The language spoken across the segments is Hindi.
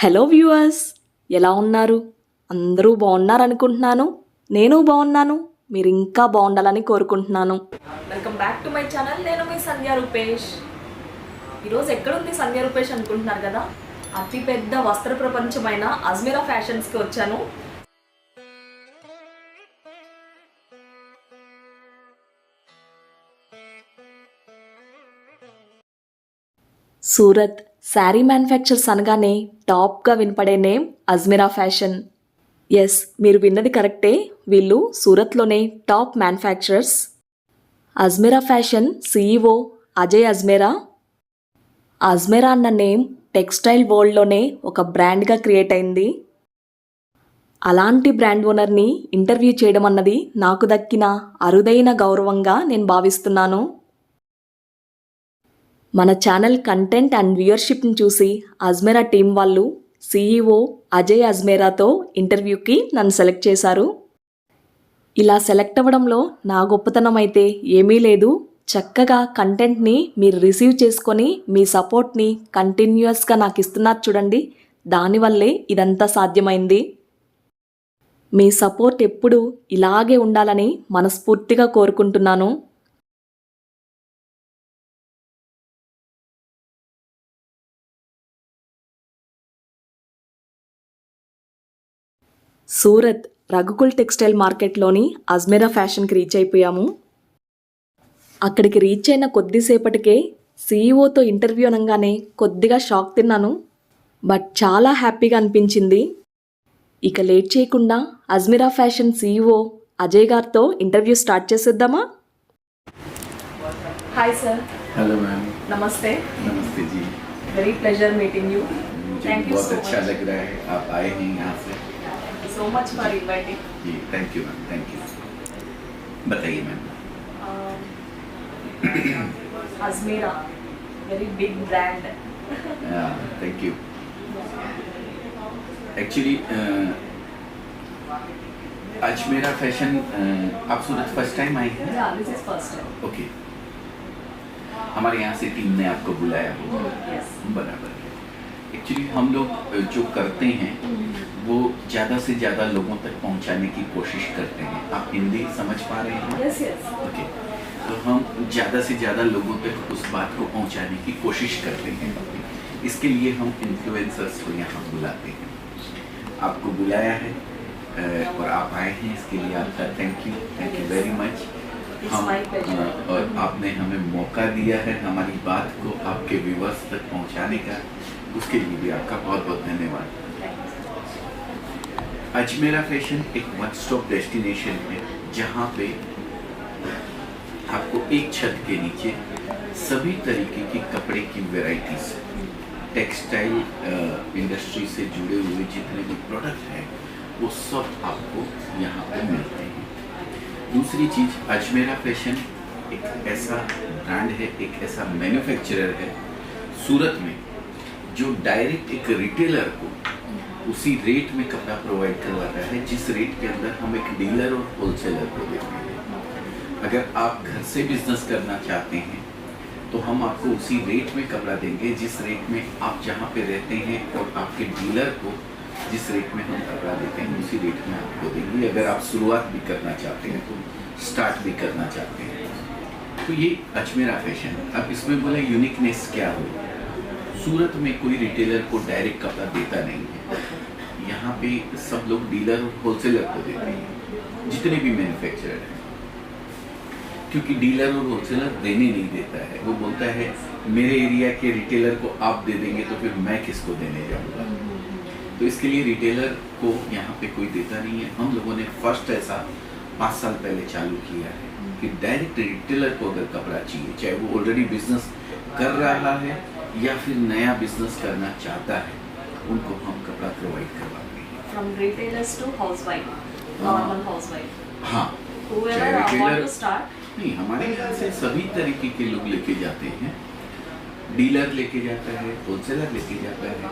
హలో వ్యూవర్స్, ఎలా ఉన్నారు? అందరూ బాగున్నారనుకుంటున్నాను. నేను బాగున్నాను. మీరు ఇంకా బాగుండాలని కోరుకుంటున్నాను. Welcome back to my channel. నేను మీ సంధ్య రూపేష్. ఈరోజు ఎక్కడుంది సంధ్య రూపేష్ అనుకుంటున్నారు కదా? అతిపెద్ద వస్త్ర ప్రపంచమైన అజ్మీరా ఫ్యాషన్స్కి వచ్చాను. సూరత్ శారీ మ్యానుఫ్యాక్చర్స్ అనగానే టాప్గా వినపడే నేమ్ అజ్మీరా ఫ్యాషన్. ఎస్, మీరు విన్నది కరెక్టే. వీళ్ళు సూరత్లోనే top manufacturers. Ajmera fashion CEO Ajay Ajmera. Ajmera అన్న నేమ్ టెక్స్టైల్ వరల్డ్లోనే ఒక బ్రాండ్గా క్రియేట్ అయింది. అలాంటి బ్రాండ్ ఓనర్ని ఇంటర్వ్యూ చేయడం అన్నది నాకు దక్కిన అరుదైన గౌరవంగా నేను భావిస్తున్నాను. మన ఛానల్ కంటెంట్ అండ్ వ్యూయర్షిప్ని చూసి అజ్మీరా టీం వాళ్ళు సీఈఓ అజయ్ అజ్మీరాతో ఇంటర్వ్యూకి నన్ను సెలెక్ట్ చేశారు. ఇలా సెలెక్ట్ అవ్వడంలో నా గొప్పతనం అయితే ఏమీ లేదు. చక్కగా కంటెంట్ని మీరు రిసీవ్ చేసుకొని మీ సపోర్ట్ని కంటిన్యూస్గా నాకు ఇస్తున్నారు చూడండి. దానివల్లే ఇదంతా సాధ్యమైంది. మీ సపోర్ట్ ఎప్పుడూ ఇలాగే ఉండాలని మనస్ఫూర్తిగా కోరుకుంటున్నాను. సూరత్ రఘుకుల్ టెక్స్టైల్ మార్కెట్లోని అజ్మీరా ఫ్యాషన్కి రీచ్ అయిపోయాము. అక్కడికి రీచ్ అయిన కొద్దిసేపటికే సీఈఓతో ఇంటర్వ్యూ అనగానే కొద్దిగా షాక్ తిన్నాను. బట్ చాలా హ్యాపీగా అనిపించింది. ఇక లేట్ చేయకుండా అజ్మీరా ఫ్యాషన్ సీఈఓ అజయ్ గారితో ఇంటర్వ్యూ స్టార్ట్ చేసేద్దామా? Hi sir. Hello ma'am. నమస్తే. नमस्ते जी. Very pleasure meeting you. मुझे Thank you बहुत so अच्छा much. लग रहा है आप आए हैं यहाँ से. So much for inviting. जी thank you ma'am. Thank you. बताइए ma'am. Ajmera very big brand. Thank you. Actually Ajmera fashion आप सूरत फर्स्ट टाइम आए हैं? This is first time. Okay. हमारे यहाँ से टीम ने आपको बुलाया होगा. yes. बराबर. एक्चुअली हम लोग जो करते हैं वो ज़्यादा से ज़्यादा लोगों तक पहुंचाने की कोशिश करते हैं. आप हिंदी समझ पा रहे हैं? yes yes. ओके. तो हम ज़्यादा से ज़्यादा लोगों तक उस बात को पहुंचाने की कोशिश करते हैं. इसके लिए हम इन्फ्लुएंसर्स को यहाँ बुलाते हैं. आपको बुलाया है और आप आए हैं, इसके लिए आपका थैंक यू वेरी मच. हम और आपने हमें मौका दिया है हमारी बात को आपके व्यूअर्स तक पहुंचाने का, उसके लिए भी आपका बहुत बहुत धन्यवाद. अजमेरा फैशन एक वन स्टॉप डेस्टिनेशन है जहाँ पे आपको एक छत के नीचे सभी तरीके की कपड़े की वैरायटीज, टेक्सटाइल इंडस्ट्री से जुड़े हुए जितने भी प्रोडक्ट हैं वो सब आपको यहाँ पे मिलते हैं. दूसरी चीज़, अजमेरा फैशन एक ऐसा ब्रांड है, एक ऐसा मैन्युफैक्चरर है सूरत में जो डायरेक्ट एक रिटेलर को उसी रेट में कपड़ा प्रोवाइड करवाता है जिस रेट के अंदर हम एक डीलर और होलसेलर को देते हैं. अगर आप घर से बिजनेस करना चाहते हैं तो हम आपको उसी रेट में कपड़ा देंगे जिस रेट में आप जहाँ पे रहते हैं, और आपके डीलर को जिस रेट में हम कपड़ा देते हैं उसी रेट में आपको देंगे. अगर आप शुरुआत भी करना चाहते हैं तो स्टार्ट भी करना चाहते हैं तो ये अजमेरा फैशन. अब इसमें बोले यूनिकनेस क्या हो, सूरत में कोई रिटेलर को डायरेक्ट कपड़ा देता नहीं है. यहाँ पे सब लोग डीलर और होलसेलर को देते हैं जितने भी मैन्युफैक्चरर हैं, क्योंकि डीलर और होलसेलर देने नहीं देता है. वो बोलता है मेरे एरिया के रिटेलर को आप दे देंगे तो फिर मैं किसको देने जाऊँगा. तो इसके लिए रिटेलर को यहाँ पे कोई देता नहीं है. हम लोगों ने फर्स्ट ऐसा 5 साल पहले चालू किया है कि डायरेक्ट रिटेलर को अगर कपड़ा चाहिए, चाहे वो ऑलरेडी बिजनेस कर रहा है या फिर नया बिजनेस करना चाहता है, उनको हम कपड़ा प्रोवाइड करवाते हैं. From retailers to housewife, normal housewife. हाँ, Whoever चाहे want retailer- to start. नहीं, हमारे यहाँ से सभी तरीके के लोग लेके जाते हैं. डीलर लेके जाता है, होलसेलर लेके जाता है,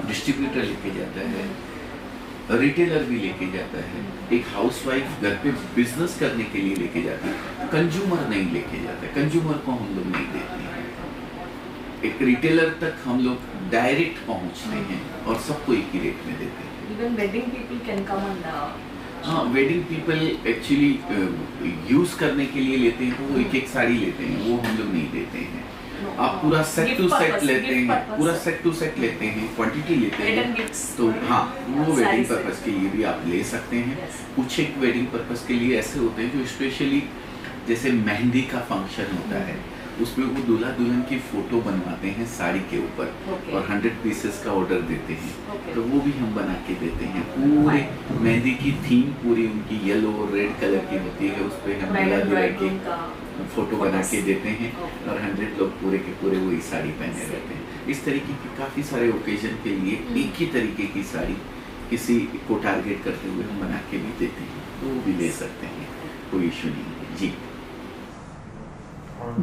डिस्ट्रीब्यूटर लेके जाता है, रिटेलर भी लेके जाता है, एक हाउसवाइफ घर पे बिजनेस करने के लिए लेके जाती है. कंज्यूमर नहीं लेके जाता है, कंज्यूमर को हम लोग नहीं देते हैं. एक रिटेलर तक हम लोग डायरेक्ट पहुंचते हैं और सबको एक ही रेट में देते हैं। Even wedding people can come and हाँ, वेडिंग पीपल एक्चुअली यूज करने के लिए लेते हैं तो वो एक एक साड़ी लेते हैं, वो हम लोग नहीं देते हैं। आप पूरा set Gift to set purpose, लेते gift हैं, purpose। पूरा सेट टू सेट लेते हैं, क्वांटिटी लेते Wedding हैं gifts। तो हाँ वो साड़ी वेडिंग से। पर्पस के लिए भी आप ले सकते हैं। Yes। कुछ एक वेडिंग पर्पस के लिए ऐसे होते हैं जो स्पेशली जैसे मेहंदी का फंक्शन होता है, उसमें वो दूल्हा दुल्हन की फोटो बनवाते हैं साड़ी के ऊपर Okay। और 100 पीसेस का ऑर्डर देते हैं Okay। तो वो भी हम बना के देते हैं। पूरे मेहंदी की थीम पूरी उनकी येलो और रेड कलर की होती है, उस पर हम दूल्हा दुल्हन की फोटो बना के देते हैं Okay। और 100 लोग पूरे के पूरे वही साड़ी पहने रहते हैं। इस तरीके की काफ़ी सारे ओकेजन के लिए एक ही तरीके की साड़ी किसी को टारगेट करते हुए हम बना के भी देते हैं, तो वो भी ले सकते हैं, कोई इशू नहीं है जी।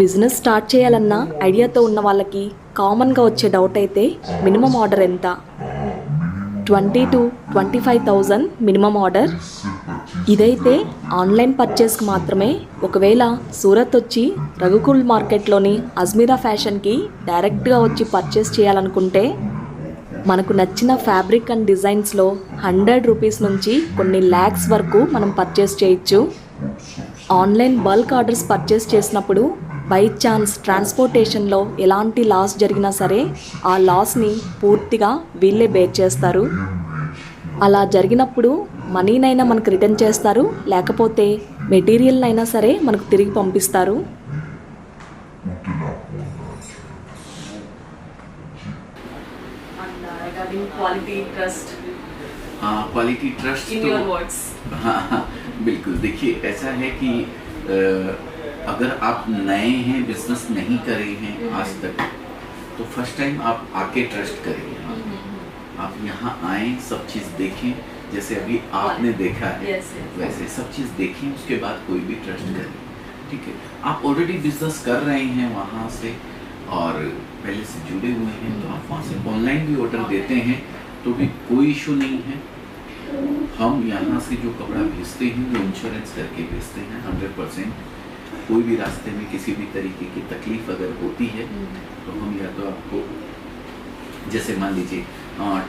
బిజినెస్ స్టార్ట్ చేయాలన్న ఐడియాతో ఉన్న వాళ్ళకి కామన్గా వచ్చే డౌట్ అయితే మినిమం ఆర్డర్ ఎంత? 20 to 25,000 మినిమం ఆర్డర్. ఇదైతే ఆన్లైన్ పర్చేస్కి మాత్రమే. ఒకవేళ సూరత్ వచ్చి రఘుకుల్ మార్కెట్లోని అజ్మీరా ఫ్యాషన్కి డైరెక్ట్గా వచ్చి పర్చేస్ చేయాలనుకుంటే మనకు నచ్చిన ఫ్యాబ్రిక్ అండ్ డిజైన్స్లో 100 రూపీస్ నుంచి కొన్ని ల్యాక్స్ వరకు మనం పర్చేస్ చేయొచ్చు. ఆన్లైన్ బల్క్ ఆర్డర్స్ పర్చేస్ చేసినప్పుడు బై ఛాన్స్ ట్రాన్స్పోర్టేషన్లో ఎలాంటి లాస్ జరిగినా సరే ఆ లాస్ని పూర్తిగా వీళ్ళే బేర్ చేస్తారు. అలా జరిగినప్పుడు మనీనైనా మనకు రిటర్న్ చేస్తారు, లేకపోతే మెటీరియల్నైనా సరే మనకు తిరిగి పంపిస్తారు. हाँ, क्वालिटी ट्रस्ट In तो your words। हाँ बिल्कुल। देखिए ऐसा है कि अगर आप नए हैं, बिजनेस नहीं करे हैं आज तक, तो फर्स्ट टाइम आप आके ट्रस्ट करें। आप यहाँ आएँ, सब चीज़ देखें, जैसे अभी आपने देखा है वैसे सब चीज़ देखें, उसके बाद कोई भी ट्रस्ट करें। ठीक है, आप ऑलरेडी बिजनेस कर रहे हैं वहाँ से और पहले से जुड़े हुए हैं, तो आप वहाँ से ऑनलाइन भी ऑर्डर देते हैं तो भी कोई इशू नहीं है। हम यहाँ से जो कपड़ा भेजते हैं वो इंश्योरेंस करके भेजते हैं 100%। कोई भी रास्ते में किसी भी तरीके की तकलीफ अगर होती है तो हम या तो आपको, जैसे मान लीजिए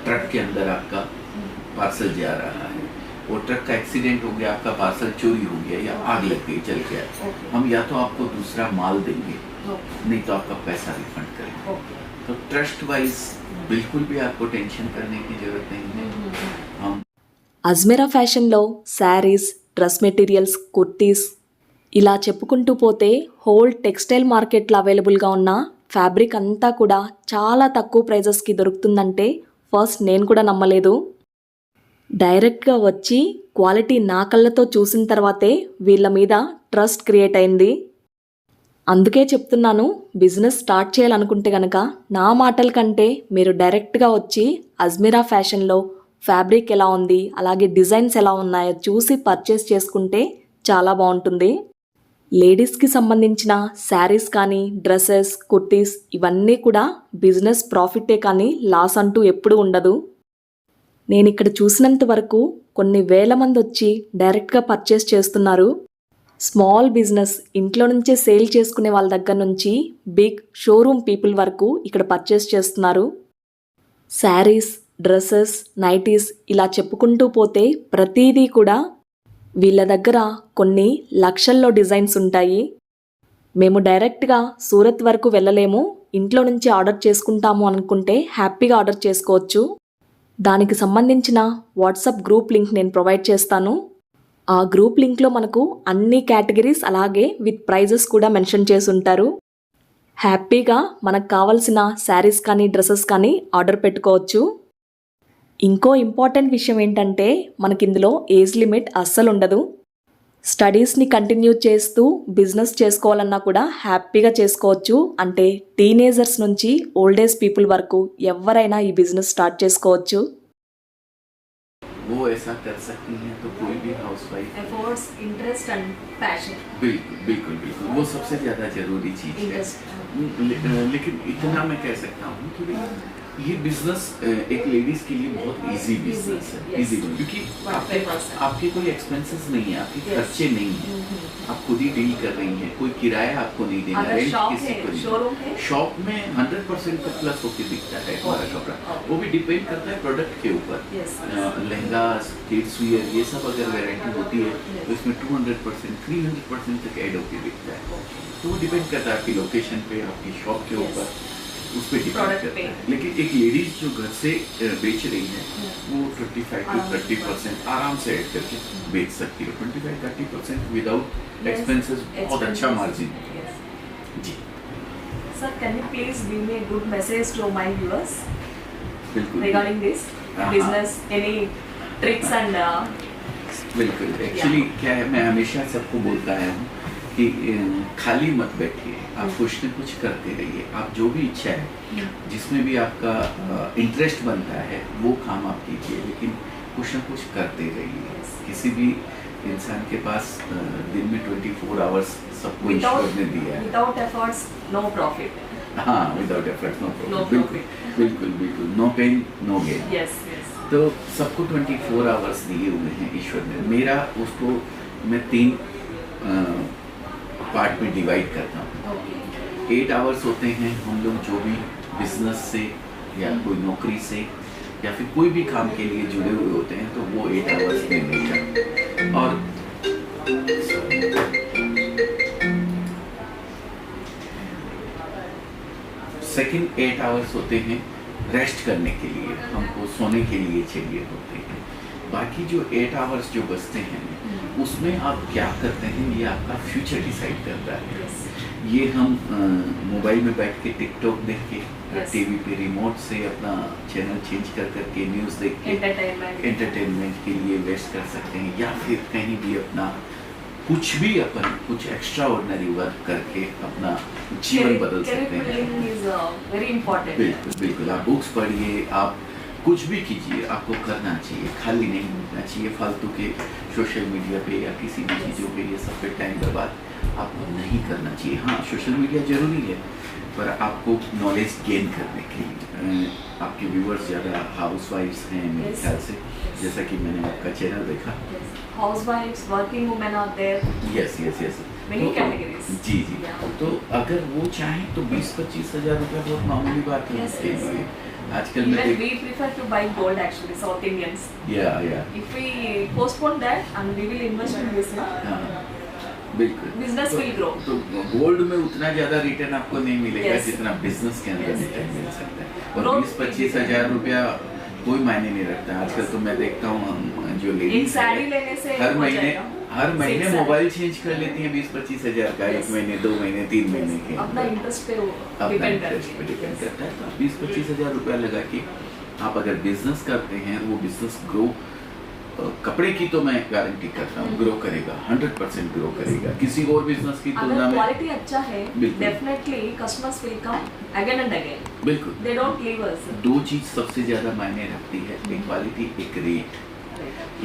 ट्रक के अंदर आपका पार्सल जा रहा है, वो ट्रक का एक्सीडेंट हो गया, आपका पार्सल चोरी हो गया या आग लग गई, जल गया, हम या तो आपको दूसरा माल देंगे, नहीं तो आपका पैसा रिफंड करेंगे। तो ट्रस्ट वाइज बिल्कुल भी आपको टेंशन करने की जरूरत नहीं है। हम అజ్మీరా ఫ్యాషన్లో శారీస్, డ్రెస్ మెటీరియల్స్, కుర్తీస్ ఇలా చెప్పుకుంటూ పోతే హోల్ టెక్స్టైల్ మార్కెట్లో అవైలబుల్గా ఉన్న ఫ్యాబ్రిక్ అంతా కూడా చాలా తక్కువ ప్రైజెస్కి దొరుకుతుందంటే ఫస్ట్ నేను కూడా నమ్మలేదు. డైరెక్ట్గా వచ్చి క్వాలిటీ నా కళ్ళతో చూసిన తర్వాతే వీళ్ళ మీద ట్రస్ట్ క్రియేట్ అయింది. అందుకే చెప్తున్నాను, బిజినెస్ స్టార్ట్ చేయాలనుకుంటే కనుక నా మాటల కంటే మీరు డైరెక్ట్గా వచ్చి అజ్మీరా ఫ్యాషన్లో ఫ్యాబ్రిక్ ఎలా ఉంది, అలాగే డిజైన్స్ ఎలా ఉన్నాయో చూసి పర్చేస్ చేసుకుంటే చాలా బాగుంటుంది. లేడీస్కి సంబంధించిన శారీస్ కానీ, డ్రెస్సెస్, కుర్తీస్ ఇవన్నీ కూడా బిజినెస్ ప్రాఫిటే కానీ లాస్ అంటూ ఎప్పుడూ ఉండదు. నేను ఇక్కడ చూసినంత వరకు కొన్ని వేల మంది వచ్చి డైరెక్ట్గా పర్చేస్ చేస్తున్నారు. స్మాల్ బిజినెస్ ఇంట్లో నుంచే సేల్ చేసుకునే వాళ్ళ దగ్గర నుంచి బిగ్ షోరూమ్ పీపుల్ వరకు ఇక్కడ పర్చేస్ చేస్తున్నారు. శారీస్, డ్రెస్సెస్, నైటీస్ ఇలా చెప్పుకుంటూ పోతే ప్రతిదీ కూడా వీళ్ళ దగ్గర కొన్ని లక్షల్లో డిజైన్స్ ఉంటాయి. మేము డైరెక్ట్గా సూరత్ వరకు వెళ్ళలేము, ఇంట్లో నుంచి ఆర్డర్ చేసుకుంటాము అనుకుంటే హ్యాపీగా ఆర్డర్ చేసుకోవచ్చు. దానికి సంబంధించిన వాట్సాప్ గ్రూప్ లింక్ నేను ప్రొవైడ్ చేస్తాను. ఆ గ్రూప్ లింక్లో మనకు అన్ని కేటగిరీస్ అలాగే విత్ ప్రైజెస్ కూడా మెన్షన్ చేసి ఉంటారు. హ్యాపీగా మనకు కావాల్సిన శారీస్ కానీ, డ్రెస్సెస్ కానీ ఆర్డర్ పెట్టుకోవచ్చు. ఇంకో ఇంపార్టెంట్ విషయం ఏంటంటే మనకి ఇందులో ఏజ్ లిమిట్ అస్సలు ఉండదు. స్టడీస్ని కంటిన్యూ చేస్తూ బిజినెస్ చేసుకోవాలన్నా కూడా హ్యాపీగా చేసుకోవచ్చు. అంటే టీనేజర్స్ నుంచి ఓల్డ్ ఏజ్ పీపుల్ వరకు ఎవరైనా ఈ బిజినెస్ స్టార్ట్ చేసుకోవచ్చు. वो ऐसा कर सकती हैं तो कोई भी housewife efforts, interest and passion बिल्कुल बिल्कुल बिल्कुल वो सबसे ज़्यादा ज़रूरी चीज़ है। लेकिन इतना मैं कह सकता हूँ कि ये बिजनेस एक लेडीज के लिए बहुत इजी बिजनेस है, yes. इजी क्योंकि आपके कोई एक्सपेंसेस नहीं है, आपके Yes. खर्चे नहीं है, आप खुद ही डील कर रही हैं, कोई किराया आपको नहीं देना, अगर रेंट शॉप किसी है, को नहीं। शोरूम है? शॉप में 100% का प्लस होके दिखता है हमारा Okay. कपड़ा, Okay. वो भी डिपेंड करता है प्रोडक्ट के ऊपर। Yes. लहंगा, किड्स वियर, ये सब अगर वेराइटी होती है Yes. तो इसमें 200% 300% तक ऐड होके दिखता है। तो वो डिपेंड करता है आपकी लोकेशन पे, आपकी शॉप के Yes. ऊपर, उस पर डिपेंड Product करता पे। है। लेकिन एक लेडीज जो घर से बेच रही है वो 25 to 30% आराम से ऐड करके बेच सकती है। 25-30% विदाउट एक्सपेंसेस बहुत अच्छा मार्जिन है जी। Sir, can you please give me a good message to my viewers बिल्कुल regarding this business? Any tricks and बिल्कुल। एक्चुअली क्या है, मैं हमेशा सबको बोलता है कि खाली मत बैठिए, आप कुछ न कुछ करते रहिए। आप जो भी इच्छा है, जिसमें भी आपका इंटरेस्ट बनता है, वो काम आप कीजिए, लेकिन कुछ न कुछ करते रहिए। किसी भी इंसान के पास दिन में 24 आवर्स सबको ईश्वर ने दिया है। without efforts, no profit. हाँ, without effort no No problem. profit. बिल्कुल बिल्कुल, no pain no gain. Yes, yes. तो सबको 24 आवर्स दिए हुए हैं ईश्वर ने। मेरा उसको मैं 3 पार्ट में डिवाइड करता हूँ। Okay. 8 आवर्स होते हैं हम लोग जो भी बिजनेस से या कोई नौकरी से या फिर कोई भी काम के लिए जुड़े हुए होते हैं, तो वो 8 आवर्स में मिलता। और सेकंड 8 आवर्स होते हैं रेस्ट करने के लिए, हमको सोने के लिए चाहिए होते हैं। बाकी जो 8 आवर्स जो बचते हैं उसमें आप क्या करते हैं, ये आपका फ्यूचर डिसाइड करता है। Yes. ये हम मोबाइल में बैठ के टिकटॉक देख के, Yes. टीवी पे रिमोट से अपना चैनल चेंज कर करके न्यूज़ देख के Entertainment. एंटरटेनमेंट के लिए वेस्ट कर सकते हैं, या फिर कहीं भी अपना कुछ भी अपन कुछ एक्स्ट्रा ऑर्डिनरी वर्क करके अपना जीवन बदल सकते हैं। Career building is very important. बिल्कुल बिल्कुल, आप बुक्स पढ़िए, आप कुछ भी कीजिए, आपको करना चाहिए, खाली नहीं होना चाहिए। फालतू के सोशल मीडिया पे या किसी भी चीज़ों पे ये सब पे टाइम बर्बाद आपको नहीं करना चाहिए। हाँ, सोशल मीडिया ज़रूरी है, पर आपको नॉलेज गेन करने के लिए। आपके व्यूअर्स ज़्यादा हाउसवाइफ्स हैं मेरे Yes. ख्याल से, जैसा कि मैंने आपका चैनल देखा। Yes. Housewives, working women are there. Yes yes yes, Many categories. जी जी। Yeah. तो अगर वो चाहें तो 20-25 हज़ार रुपया बहुत मामूली बात है Yes, उसके yes. लिए। आजकल मैं Even we prefer to buy gold actually, South Indians. या If we postpone that and we will invest in this, हाँ, बिल्कुल। business will grow. तो गोल्ड में उतना ज्यादा रिटर्न आपको नहीं मिलेगा Yes. जितना बिजनेस के अंदर Yes, रिटर्न yes. मिल सकता है। और Growth 20-25 हज़ार रुपया कोई मायने नहीं रखता। आजकल तो मैं देखता हूँ हम जो एक लेडीज साड़ी लेने से हर हो महीने जाएगा। हर महीने Six मोबाइल चेंज कर लेती हैं 20-25 हज़ार का, 1 Yes. महीने 2 महीने 3 महीने के अपना अंदर। इंटरेस्ट पे अपना डिपेंड इंटरेस्ट पे डिपेंड करती करता है। तो 20-25 हज़ार रुपया लगा के आप अगर बिजनेस करते हैं, वो बिजनेस ग्रो, कपड़े की तो मैं गारंटी करता हूँ ग्रो करेगा, 100% ग्रो करेगा किसी और बिजनेस की तुलना अगर में। क्वालिटी अच्छा है, बिल्कुल। Definitely customers will come again and again. बिल्कुल। They don't leave us. 2 चीज़ सबसे ज़्यादा मायने रखती है, एक क्वालिटी एक रेट।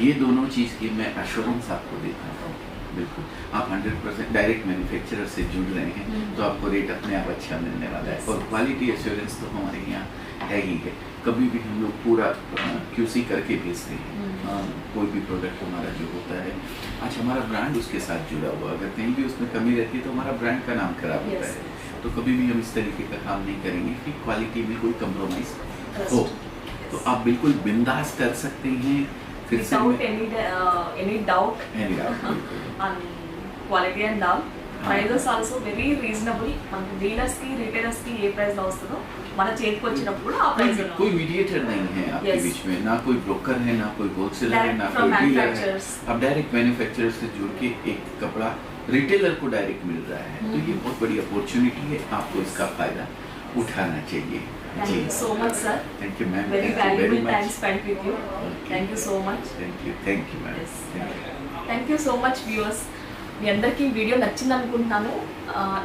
ये दोनों चीज़ की मैं एश्योरेंस आपको देता हूँ। बिल्कुल, आप 100% डायरेक्ट मैन्युफैक्चरर से जुड़ रहे हैं तो आपको रेट अपने आप अच्छा मिलने वाला है। और क्वालिटी एश्योरेंस तो हमारे यहाँ है ही है। कभी भी हम लोग पूरा QC करके भेजते हैं। कोई भी प्रोडक्ट हमारा जो होता है, आज हमारा ब्रांड उसके साथ जुड़ा हुआ, अगर कहीं भी उसमें कमी रहती है तो हमारा ब्रांड का नाम खराब होता है। तो कभी भी हम इस तरीके का काम नहीं करेंगे कि क्वालिटी में कोई कम्प्रोमाइज़ हो। तो आप बिल्कुल बिंदास कर सकते हैं। फिर से Without any doubt Any doubt, on quality and all. Prices also very reasonable. మన డీలర్స్ కి రిటైలర్స్ కి ఏ ప్రైస్ లో వస్తుందో మన చేతికి వచ్చినప్పుడు ఆ ప్రైస్ లో कोई मीडिएटर नहीं है आपके Yes. बीच में, ना कोई ब्रोकर है, ना कोई होलसेलर है, Direct ना from कोई डीलर है। manufacturers. अब डायरेक्ट मैन्युफैक्चरर से जुड़ के एक कपड़ा रिटेलर को डायरेक्ट मिल रहा है, तो ये बहुत बड़ी अपॉर्चुनिटी है, आपको इसका फायदा उठाना चाहिए। Thank you so much, sir. Thank you ma'am, Very thank you very valuable time much. spent with you. Thank you so much. Thank you ma'am. Yes. Thank you so much viewers. మీ అందరికీ ఈ వీడియో నచ్చింది అనుకుంటున్నాను.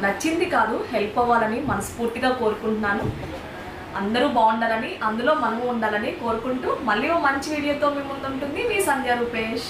నచ్చింది కాదు, హెల్ప్ అవ్వాలని మనస్ఫూర్తిగా కోరుకుంటున్నాను. అందరూ బాగుండాలని, అందులో మనము ఉండాలని కోరుకుంటూ మళ్ళీ ఓ మంచి వీడియోతో మీ ముందు ఉంటుంది మీ సంధ్య రూపేష్.